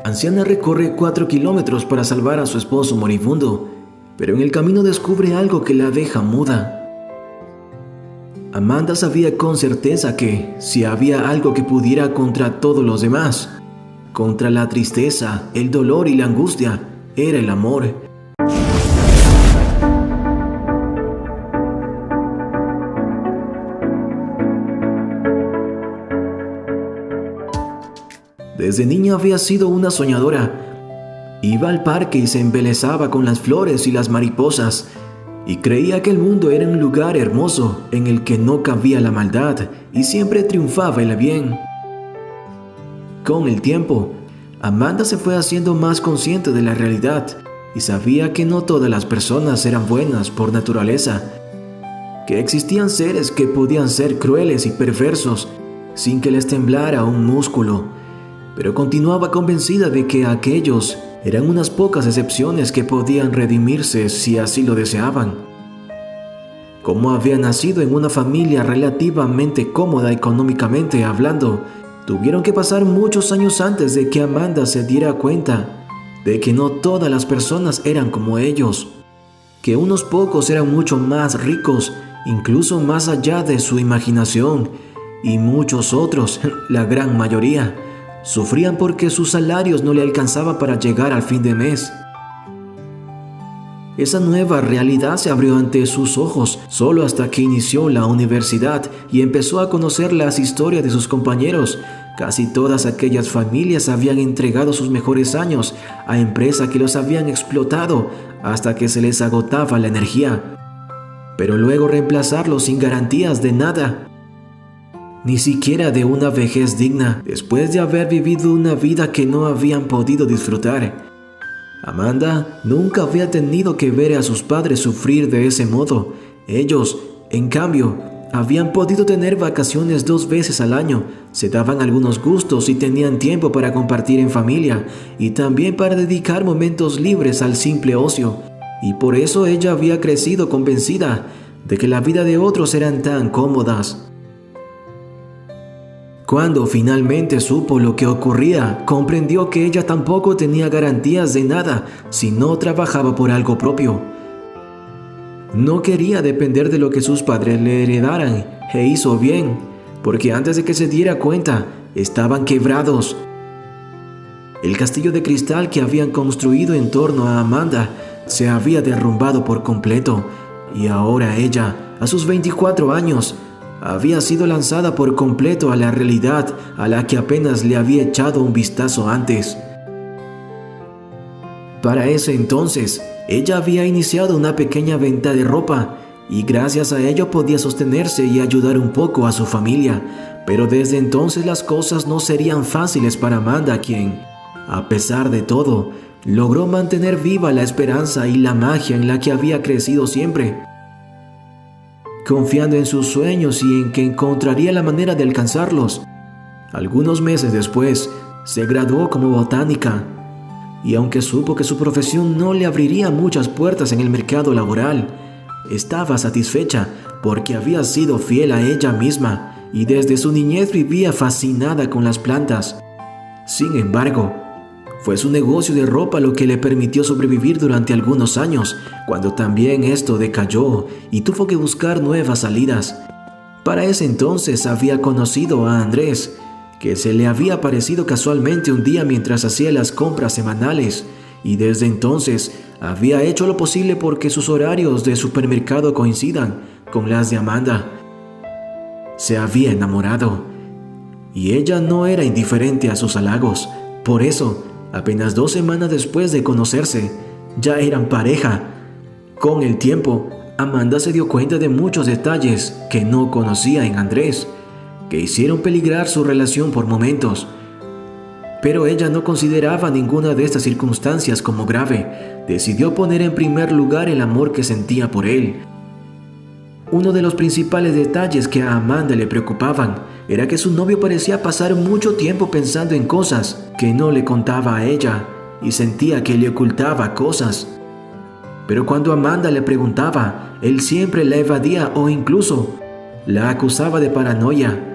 anciana recorre 4 kilómetros para salvar a su esposo moribundo, pero en el camino descubre algo que la deja muda. Amanda sabía con certeza que, si había algo que pudiera contra todos los demás, contra la tristeza, el dolor y la angustia, era el amor. Desde niña había sido una soñadora. Iba al parque y se embelesaba con las flores y las mariposas, y creía que el mundo era un lugar hermoso en el que no cabía la maldad y siempre triunfaba el bien. Con el tiempo, Amanda se fue haciendo más consciente de la realidad y sabía que no todas las personas eran buenas por naturaleza, que existían seres que podían ser crueles y perversos sin que les temblara un músculo, pero continuaba convencida de que aquellos eran unas pocas excepciones que podían redimirse si así lo deseaban. Como había nacido en una familia relativamente cómoda económicamente hablando, tuvieron que pasar muchos años antes de que Amanda se diera cuenta de que no todas las personas eran como ellos, que unos pocos eran mucho más ricos, incluso más allá de su imaginación, y muchos otros, la gran mayoría, sufrían porque sus salarios no le alcanzaban para llegar al fin de mes. Esa nueva realidad se abrió ante sus ojos solo hasta que inició la universidad y empezó a conocer las historias de sus compañeros. Casi todas aquellas familias habían entregado sus mejores años a empresas que los habían explotado hasta que se les agotaba la energía, pero luego reemplazarlos sin garantías de nada, ni siquiera de una vejez digna, después de haber vivido una vida que no habían podido disfrutar. Amanda nunca había tenido que ver a sus padres sufrir de ese modo. Ellos, en cambio, habían podido tener vacaciones 2 veces al año, se daban algunos gustos y tenían tiempo para compartir en familia y también para dedicar momentos libres al simple ocio. Y por eso ella había crecido convencida de que la vida de otros eran tan cómodas. Cuando finalmente supo lo que ocurría, comprendió que ella tampoco tenía garantías de nada si no trabajaba por algo propio. No quería depender de lo que sus padres le heredaran, e hizo bien, porque antes de que se diera cuenta, estaban quebrados. El castillo de cristal que habían construido en torno a Amanda se había derrumbado por completo, y ahora ella, a sus 24 años, había sido lanzada por completo a la realidad a la que apenas le había echado un vistazo antes. Para ese entonces, ella había iniciado una pequeña venta de ropa y gracias a ello podía sostenerse y ayudar un poco a su familia, pero desde entonces las cosas no serían fáciles para Amanda, quien, a pesar de todo, logró mantener viva la esperanza y la magia en la que había crecido siempre. Confiando en sus sueños y en que encontraría la manera de alcanzarlos. Algunos meses después, se graduó como botánica, y aunque supo que su profesión no le abriría muchas puertas en el mercado laboral, estaba satisfecha porque había sido fiel a ella misma y desde su niñez vivía fascinada con las plantas. Sin embargo, fue su negocio de ropa lo que le permitió sobrevivir durante algunos años, cuando también esto decayó y tuvo que buscar nuevas salidas. Para ese entonces había conocido a Andrés, que se le había aparecido casualmente un día mientras hacía las compras semanales, y desde entonces había hecho lo posible porque sus horarios de supermercado coincidan con las de Amanda. Se había enamorado, y ella no era indiferente a sus halagos. Por eso, apenas 2 semanas después de conocerse, ya eran pareja. Con el tiempo, Amanda se dio cuenta de muchos detalles que no conocía en Andrés, que hicieron peligrar su relación por momentos. Pero ella no consideraba ninguna de estas circunstancias como grave. Decidió poner en primer lugar el amor que sentía por él. Uno de los principales detalles que a Amanda le preocupaban era que su novio parecía pasar mucho tiempo pensando en cosas que no le contaba a ella y sentía que le ocultaba cosas. Pero cuando Amanda le preguntaba, él siempre la evadía o incluso la acusaba de paranoia.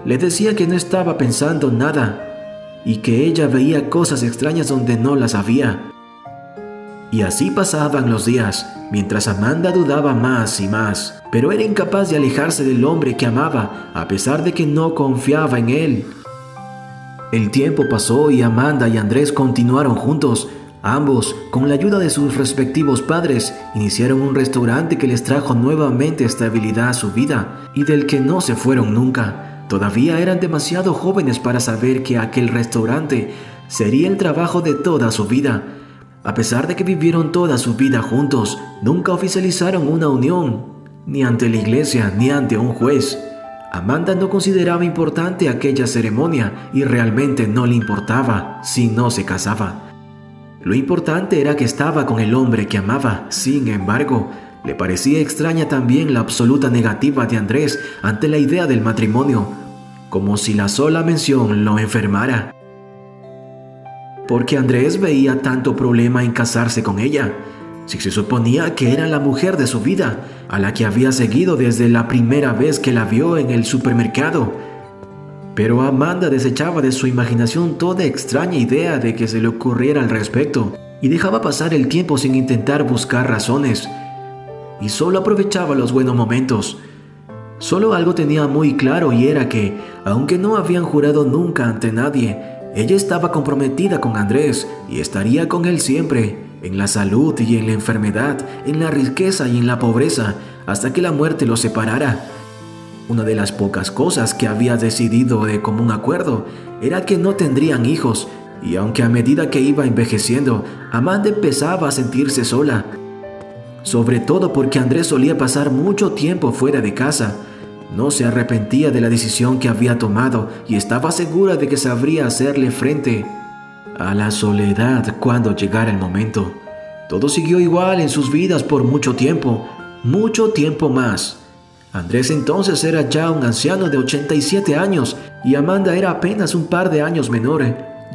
Le decía que no estaba pensando nada, y que ella veía cosas extrañas donde no las había. Y así pasaban los días, mientras Amanda dudaba más y más, pero era incapaz de alejarse del hombre que amaba, a pesar de que no confiaba en él. El tiempo pasó y Amanda y Andrés continuaron juntos. Ambos, con la ayuda de sus respectivos padres, iniciaron un restaurante que les trajo nuevamente estabilidad a su vida y del que no se fueron nunca. Todavía eran demasiado jóvenes para saber que aquel restaurante sería el trabajo de toda su vida. A pesar de que vivieron toda su vida juntos, nunca oficializaron una unión, ni ante la iglesia ni ante un juez. Amanda no consideraba importante aquella ceremonia y realmente no le importaba si no se casaba. Lo importante era que estaba con el hombre que amaba. Sin embargo, le parecía extraña también la absoluta negativa de Andrés ante la idea del matrimonio, como si la sola mención lo enfermara. Porque Andrés veía tanto problema en casarse con ella, si se suponía que era la mujer de su vida, a la que había seguido desde la primera vez que la vio en el supermercado. Pero Amanda desechaba de su imaginación toda extraña idea de que se le ocurriera al respecto y dejaba pasar el tiempo sin intentar buscar razones. Y solo aprovechaba los buenos momentos. Solo algo tenía muy claro y era que, aunque no habían jurado nunca ante nadie, ella estaba comprometida con Andrés y estaría con él siempre, en la salud y en la enfermedad, en la riqueza y en la pobreza, hasta que la muerte los separara. Una de las pocas cosas que había decidido de común acuerdo era que no tendrían hijos, y aunque a medida que iba envejeciendo, Amanda empezaba a sentirse sola. Sobre todo porque Andrés solía pasar mucho tiempo fuera de casa. No se arrepentía de la decisión que había tomado y estaba segura de que sabría hacerle frente a la soledad cuando llegara el momento. Todo siguió igual en sus vidas por mucho tiempo más. Andrés entonces era ya un anciano de 87 años y Amanda era apenas un par de años menor.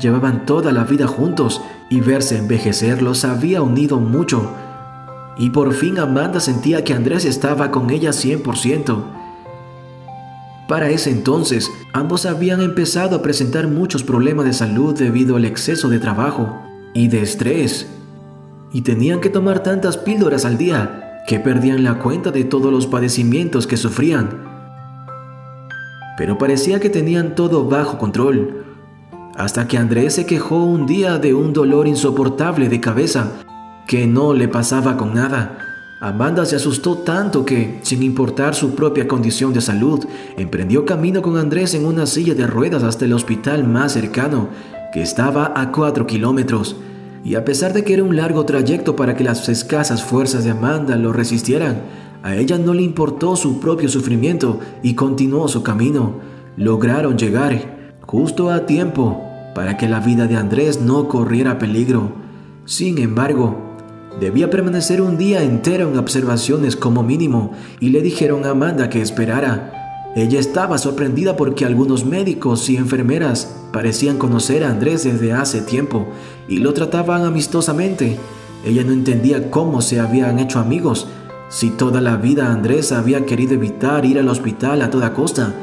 Llevaban toda la vida juntos y verse envejecer los había unido mucho. Y por fin Amanda sentía que Andrés estaba con ella 100%. Para ese entonces, ambos habían empezado a presentar muchos problemas de salud debido al exceso de trabajo y de estrés. Y tenían que tomar tantas píldoras al día que perdían la cuenta de todos los padecimientos que sufrían. Pero parecía que tenían todo bajo control, hasta que Andrés se quejó un día de un dolor insoportable de cabeza que no le pasaba con nada. Amanda se asustó tanto que, sin importar su propia condición de salud, emprendió camino con Andrés en una silla de ruedas hasta el hospital más cercano, que estaba a 4 kilómetros. Y a pesar de que era un largo trayecto para que las escasas fuerzas de Amanda lo resistieran, a ella no le importó su propio sufrimiento y continuó su camino. Lograron llegar justo a tiempo para que la vida de Andrés no corriera peligro. Sin embargo, debía permanecer un día entero en observaciones como mínimo y le dijeron a Amanda que esperara. Ella estaba sorprendida porque algunos médicos y enfermeras parecían conocer a Andrés desde hace tiempo y lo trataban amistosamente. Ella no entendía cómo se habían hecho amigos, si toda la vida Andrés había querido evitar ir al hospital a toda costa,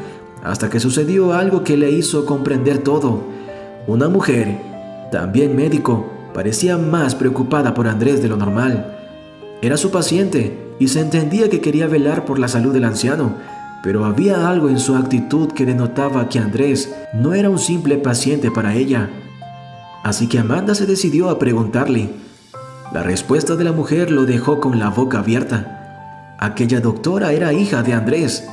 hasta que sucedió algo que le hizo comprender todo. Una mujer, también médico, parecía más preocupada por Andrés de lo normal. Era su paciente y se entendía que quería velar por la salud del anciano, pero había algo en su actitud que denotaba que Andrés no era un simple paciente para ella. Así que Amanda se decidió a preguntarle. La respuesta de la mujer lo dejó con la boca abierta. Aquella doctora era hija de Andrés.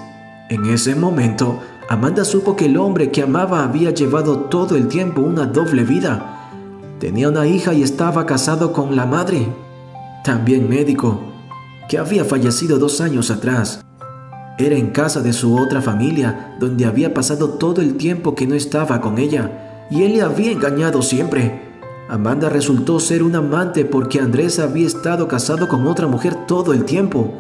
En ese momento, Amanda supo que el hombre que amaba había llevado todo el tiempo una doble vida. Tenía una hija y estaba casado con la madre, también médico, que había fallecido 2 años atrás. Era en casa de su otra familia, donde había pasado todo el tiempo que no estaba con ella, y él le había engañado siempre. Amanda resultó ser un amante porque Andrés había estado casado con otra mujer todo el tiempo,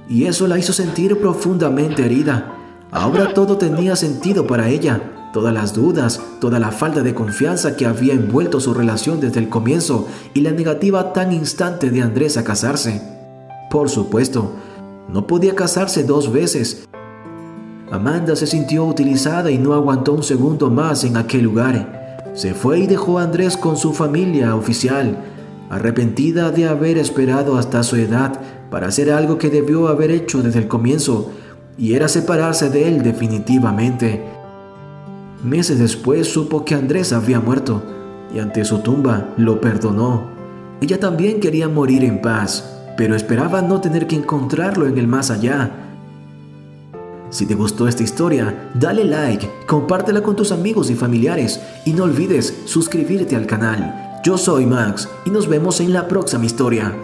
y eso la hizo sentir profundamente herida. Ahora todo tenía sentido para ella. Todas las dudas, toda la falta de confianza que había envuelto su relación desde el comienzo y la negativa tan instante de Andrés a casarse. Por supuesto, no podía casarse 2 veces. Amanda se sintió utilizada y no aguantó un segundo más en aquel lugar. Se fue y dejó a Andrés con su familia oficial, arrepentida de haber esperado hasta su edad para hacer algo que debió haber hecho desde el comienzo, y era separarse de él definitivamente. Meses después supo que Andrés había muerto, y ante su tumba lo perdonó. Ella también quería morir en paz, pero esperaba no tener que encontrarlo en el más allá. Si te gustó esta historia, dale like, compártela con tus amigos y familiares y no olvides suscribirte al canal. Yo soy Max y nos vemos en la próxima historia.